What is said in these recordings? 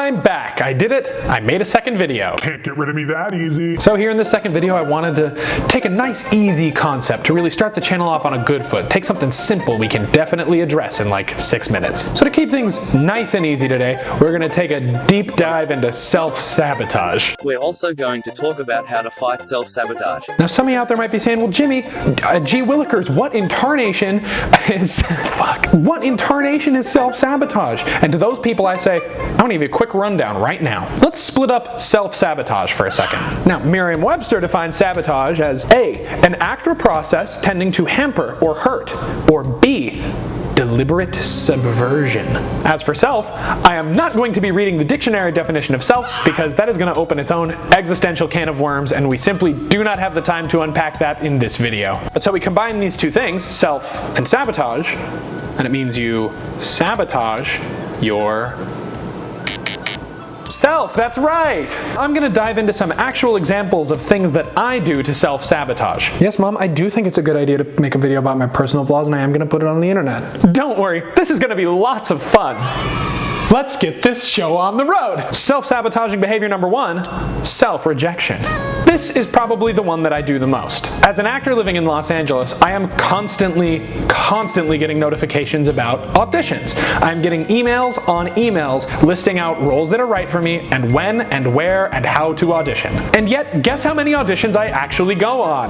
I'm back. I did it. I made a second video. Can't get rid of me that easy. So here in this second video, I wanted to take a nice, easy concept to really start the channel off on a good foot. Take something simple we can definitely address in like 6 minutes. So to keep things nice and easy today, we're going to take a deep dive into self-sabotage. We're also going to talk about how to fight self-sabotage. Now some of you out there might be saying, well Jimmy, gee willikers, what in tarnation is, what in tarnation is self-sabotage? And to those people I say, I want to give you a quick rundown right now. Let's split up self-sabotage for a second. Now, Merriam-Webster defines sabotage as A, an act or process tending to hamper or hurt, or B, deliberate subversion. As for self, I am not going to be reading the dictionary definition of self because that is going to open its own existential can of worms and we simply do not have the time to unpack that in this video. But so we combine these two things, self and sabotage, and it means you sabotage your self, that's right! I'm gonna dive into some actual examples of things that I do to self-sabotage. Yes, Mom, I do think it's a good idea to make a video about my personal flaws and I am gonna put it on the internet. Don't worry, this is gonna be lots of fun. Let's get this show on the road. Self-sabotaging behavior number 1, self-rejection. This is probably the one that I do the most. As an actor living in Los Angeles, I am constantly getting notifications about auditions. I'm getting emails on emails listing out roles that are right for me and when and where and how to audition. And yet, guess how many auditions I actually go on?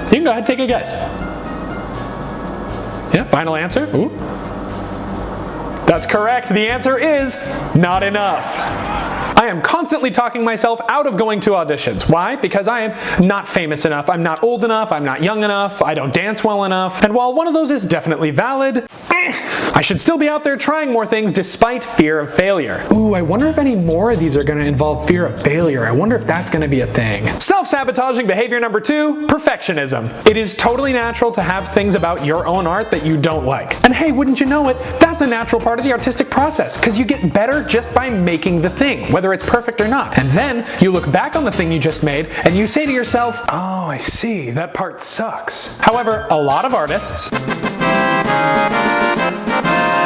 You can go ahead and take a guess. Yeah, final answer? Ooh. That's correct. The answer is not enough. I am constantly talking myself out of going to auditions. Why? Because I am not famous enough, I'm not old enough, I'm not young enough, I don't dance well enough. And while one of those is definitely valid, I should still be out there trying more things despite fear of failure. Ooh, I wonder if any more of these are going to involve fear of failure. I wonder if that's going to be a thing. Self-sabotaging behavior number 2, perfectionism. It is totally natural to have things about your own art that you don't like. And hey, wouldn't you know it, that's a natural part of the artistic process, because you get better just by making the thing, whether it's perfect or not. And then you look back on the thing you just made and you say to yourself, oh, I see, that part sucks. However, a lot of artists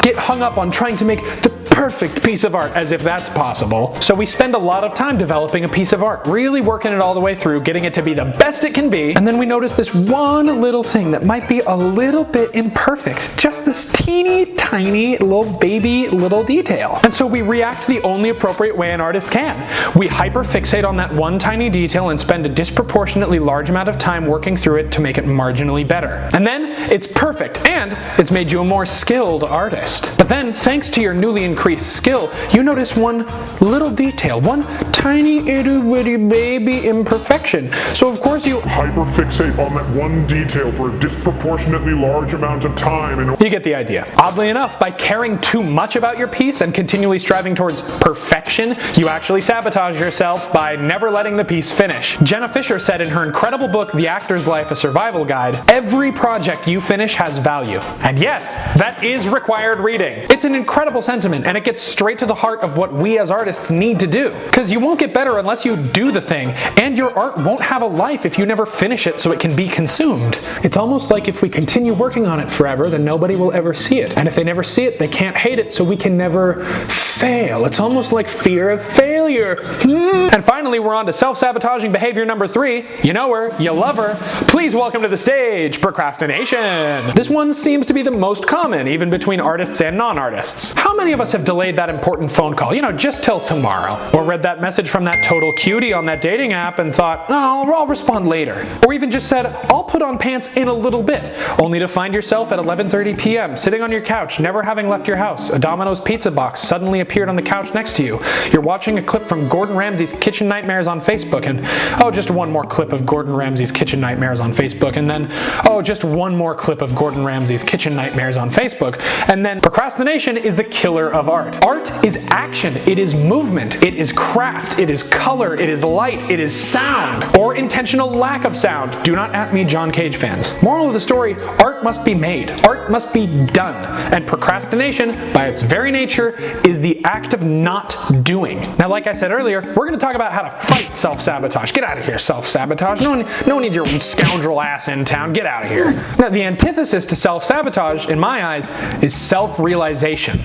get hung up on trying to make the perfect piece of art, as if that's possible. So we spend a lot of time developing a piece of art, really working it all the way through, getting it to be the best it can be, and then we notice this one little thing that might be a little bit imperfect, just this teeny tiny little baby little detail. And so we react the only appropriate way an artist can. We hyperfixate on that one tiny detail and spend a disproportionately large amount of time working through it to make it marginally better. And then it's perfect, and it's made you a more skilled artist. But then, thanks to your newly increased skill, you notice one little detail, one tiny itty-bitty baby imperfection. So of course you hyperfixate on that one detail for a disproportionately large amount of time. You get the idea. Oddly enough, by caring too much about your piece and continually striving towards perfection, you actually sabotage yourself by never letting the piece finish. Jenna Fisher said in her incredible book, The Actor's Life, A Survival Guide, every project you finish has value. And yes, that is required reading. It's an incredible sentiment, and it gets straight to the heart of what we as artists need to do. Because you won't get better unless you do the thing, and your art won't have a life if you never finish it so it can be consumed. It's almost like if we continue working on it forever, then nobody will ever see it. And if they never see it, they can't hate it, so we can never fail. It's almost like fear of failure. And finally, we're on to self-sabotaging behavior number 3. You know her, you love her. Please welcome to the stage, procrastination. This one seems to be the most common, even between artists and non-artists. How many of us have delayed that important phone call, just till tomorrow? Or read that message from that total cutie on that dating app and thought, oh, I'll respond later. Or even just said, I'll put on pants in a little bit, only to find yourself at 11:30 p.m. sitting on your couch, never having left your house. A Domino's pizza box suddenly appeared on the couch next to you. You're watching a clip from Gordon Ramsay's Kitchen Nightmares on Facebook, and oh, just one more clip of Gordon Ramsay's Kitchen Nightmares on Facebook, and then oh, just one more clip of Gordon Ramsay's Kitchen Nightmares on Facebook, and then procrastination is the killer of art. Art is action, it is movement, it is craft, it is color, it is light, it is sound, or intentional lack of sound. Do not at me, John Cage fans. Moral of the story, art must be made, art must be done, and procrastination, by its very nature, is the act of not doing. Now, like I said earlier, we're going to talk about how to fight self-sabotage. Get out of here, self-sabotage. No one needs your scoundrel ass in town. Get out of here. Now, the antithesis to self-sabotage, in my eyes, is self-realization.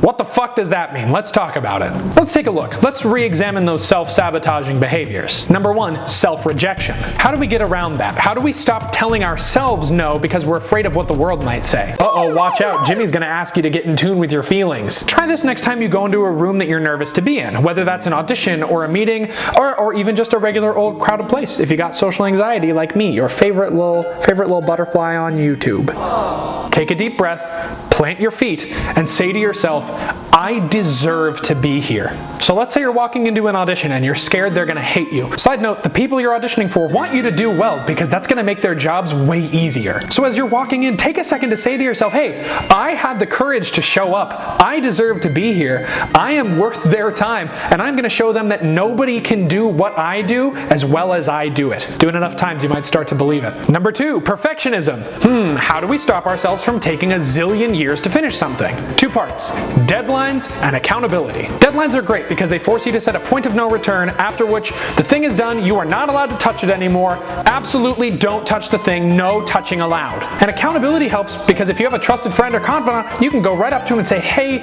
What the fuck does that mean? Let's talk about it. Let's take a look. Let's re-examine those self-sabotaging behaviors. Number 1, self-rejection. How do we get around that? How do we stop telling ourselves no because we're afraid of what the world might say? Uh-oh, watch out. Jimmy's gonna ask you to get in tune with your feelings. Try this next time you go into a room that you're nervous to be in, whether that's an audition or a meeting or even just a regular old crowded place. If you got social anxiety like me, your favorite little butterfly on YouTube. Take a deep breath, plant your feet, and say to yourself, I deserve to be here. So let's say you're walking into an audition and you're scared they're gonna hate you. Side note, the people you're auditioning for want you to do well because that's gonna make their jobs way easier. So as you're walking in, take a second to say to yourself, hey, I had the courage to show up. I deserve to be here. I am worth their time, and I'm gonna show them that nobody can do what I do as well as I do it. Do it enough times, you might start to believe it. Number 2, perfectionism. How do we stop ourselves from taking a zillion years to finish something? 2 parts, deadlines and accountability. Deadlines are great because they force you to set a point of no return, after which the thing is done, you are not allowed to touch it anymore. Absolutely don't touch the thing, no touching allowed. And accountability helps because if you have a trusted friend or confidant, you can go right up to him and say, hey,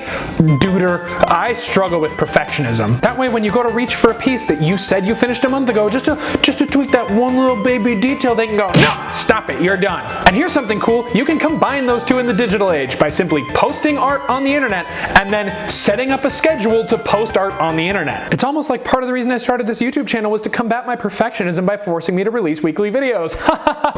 duder, I struggle with perfectionism. That way when you go to reach for a piece that you said you finished a month ago, just to tweak that one little baby detail, they can go, no, stop it, you're done. And here's something cool, you can combine those two in the digital age by simply posting art on the internet and then setting up a schedule to post art on the internet. It's almost like part of the reason I started this YouTube channel was to combat my perfectionism by forcing me to release weekly videos.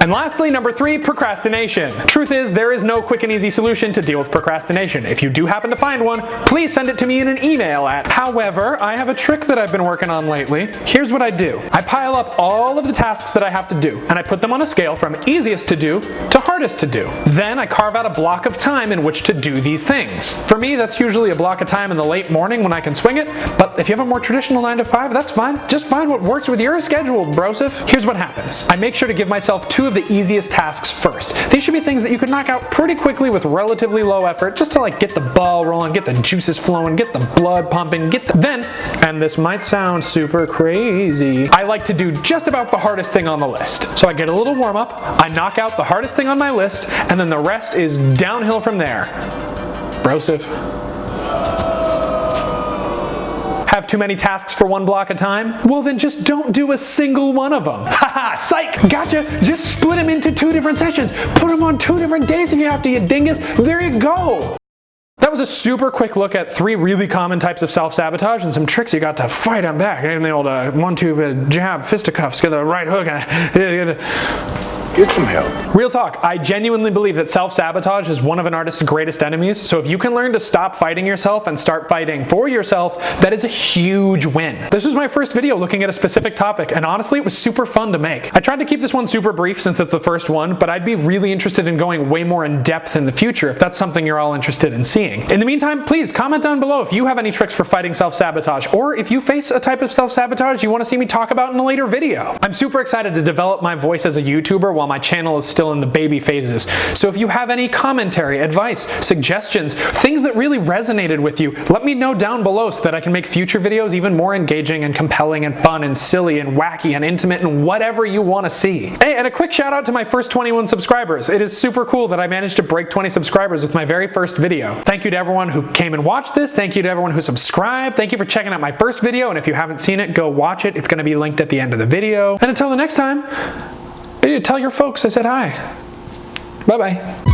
And lastly, number 3, procrastination. Truth is, there is no quick and easy solution to deal with procrastination. If you do happen to find one, please send it to me in an email at. However, I have a trick that I've been working on lately. Here's what I do. I pile up all of the tasks that I have to do, and I put them on a scale from easiest to do to hardest to do. Then I carve out a block of time in which to do these things. For me, that's usually a block of time in the late morning when I can swing it, but if you have a more traditional 9 to 5, that's fine. Just find what works with your schedule, brosif. Here's what happens. I make sure to give myself 2 of the easiest tasks first. These should be things that you can knock out pretty quickly with relatively low effort, just to like get the ball rolling, get the juices flowing, get the blood pumping, then, and this might sound super crazy, I like to do just about the hardest thing on the list. So I get a little warm up, I knock out the hardest thing on my list, and then the rest is downhill from there. Brosif. Have too many tasks for one block of time? Well then just don't do a single one of them. Haha, psych! Gotcha! Just split them into 2 different sessions. Put them on 2 different days if you have to, you dingus. There you go! That was a super quick look at 3 really common types of self-sabotage and some tricks you got to fight them back. And the old 1-2 jab, fisticuffs, get the right hook. Get some help. Real talk, I genuinely believe that self-sabotage is one of an artist's greatest enemies, so if you can learn to stop fighting yourself and start fighting for yourself, that is a huge win. This was my first video looking at a specific topic, and honestly it was super fun to make. I tried to keep this one super brief since it's the first one, but I'd be really interested in going way more in depth in the future if that's something you're all interested in seeing. In the meantime, please comment down below if you have any tricks for fighting self-sabotage, or if you face a type of self-sabotage you want to see me talk about in a later video. I'm super excited to develop my voice as a YouTuber while my channel is still in the baby phases. So if you have any commentary, advice, suggestions, things that really resonated with you, let me know down below so that I can make future videos even more engaging and compelling and fun and silly and wacky and intimate and whatever you want to see. Hey, and a quick shout out to my first 21 subscribers. It is super cool that I managed to break 20 subscribers with my very first video. Thank you to everyone who came and watched this. Thank you to everyone who subscribed. Thank you for checking out my first video, and if you haven't seen it, go watch it. It's going to be linked at the end of the video. And until the next time, tell your folks I said hi. Bye-bye.